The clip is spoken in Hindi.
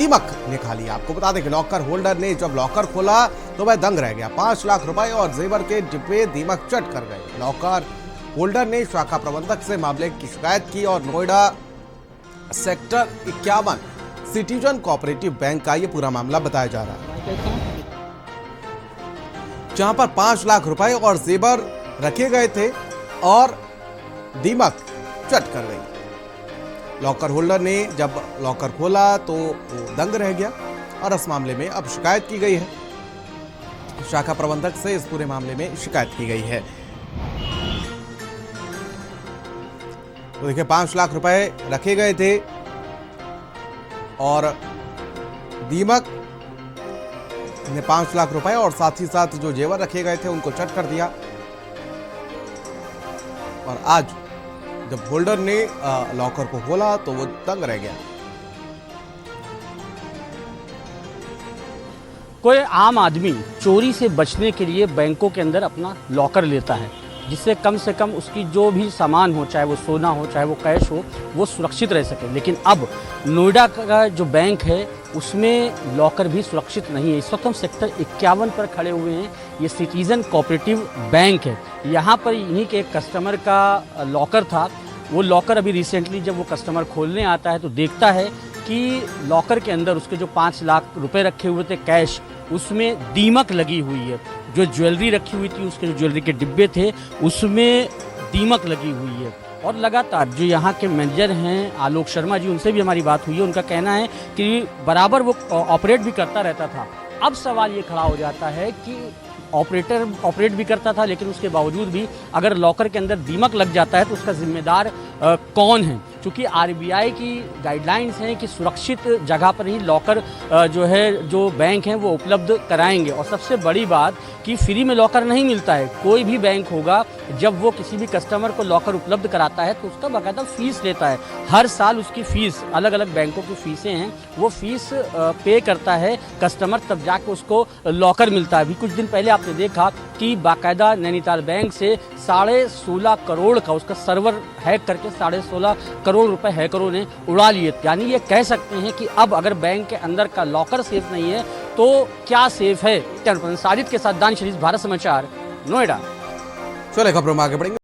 दीमक ने खा लिया। आपको बता दें कि लॉकर होल्डर ने जब लॉकर खोला तो वह दंग रह गया। 5 लाख रुपए और जेवर के डिब्बे दीमक चट कर गए। लॉकर होल्डर ने शाखा प्रबंधक से मामले की शिकायत की और Noida sector 51 citizen cooperative bank का ये पूरा मामला बताया जा रहा है, जहां पर 5 लाख रुपए और जेवर रखे गए थे और दीमक चट कर गई। लॉकर होल्डर ने जब लॉकर खोला तो वो दंग रह गया और इस मामले में अब शिकायत की गई है। शाखा प्रबंधक से इस पूरे मामले में शिकायत की गई है। तो देखिए 5 लाख रुपए रखे गए थे और दीमक ने 5 लाख रुपए और साथ ही साथ जो जेवर रखे गए थे उनको चट कर दिया। और आज जब होल्डर ने लॉकर को खोला तो वो दंग रह गया। कोई आम आदमी चोरी से बचने के लिए बैंकों के अंदर अपना लॉकर लेता है, जिससे कम से कम उसकी जो भी सामान हो, चाहे वो सोना हो चाहे वो कैश हो, वो सुरक्षित रह सके। लेकिन अब नोएडा का जो बैंक है उसमें लॉकर भी सुरक्षित नहीं है। इस वक्त हम सेक्टर 51 पर खड़े हुए हैं। ये सिटीजन कोऑपरेटिव बैंक है। यहाँ पर इन्हीं के एक कस्टमर का लॉकर था। वो लॉकर अभी रिसेंटली जब वो कस्टमर खोलने आता है तो देखता है कि लॉकर के अंदर उसके जो 5 लाख रुपए रखे हुए थे कैश, उसमें दीमक लगी हुई है। जो ज्वेलरी रखी हुई थी, उसके जो ज्वेलरी के डिब्बे थे उसमें दीमक लगी हुई है। और लगातार जो यहाँ के मैनेजर हैं आलोक शर्मा जी, उनसे भी हमारी बात हुई है। उनका कहना है कि बराबर वो ऑपरेट भी करता रहता था। अब सवाल ये खड़ा हो जाता है कि ऑपरेट भी करता था, लेकिन उसके बावजूद भी अगर लॉकर के अंदर दीमक लग जाता है तो उसका जिम्मेदार कौन है? क्योंकि आरबीआई की गाइडलाइंस हैं कि सुरक्षित जगह पर ही लॉकर जो बैंक हैं वो उपलब्ध कराएंगे। और सबसे बड़ी बात कि फ्री में लॉकर नहीं मिलता है। कोई भी बैंक होगा जब वो किसी भी कस्टमर को लॉकर उपलब्ध कराता है तो उसका बाकायदा फीस लेता है। हर साल उसकी फ़ीस, अलग अलग बैंकों की फ़ीसें हैं, वो फ़ीस पे करता है कस्टमर, तब जाके उसको लॉकर मिलता है। अभी कुछ दिन पहले आपने देखा कि बाकायदा नैनीताल बैंक से 16.5 करोड़ का उसका सर्वर हैक करके 16.5 करोड़ रुपए हैकरों ने उड़ा लिए। यानी ये कह सकते हैं कि अब अगर बैंक के अंदर का लॉकर सेफ नहीं है तो क्या सेफ है? साजिद के साथ दान शरीफ, भारत समाचार, नोएडा। चले खबरों में आगे बढ़ेंगे।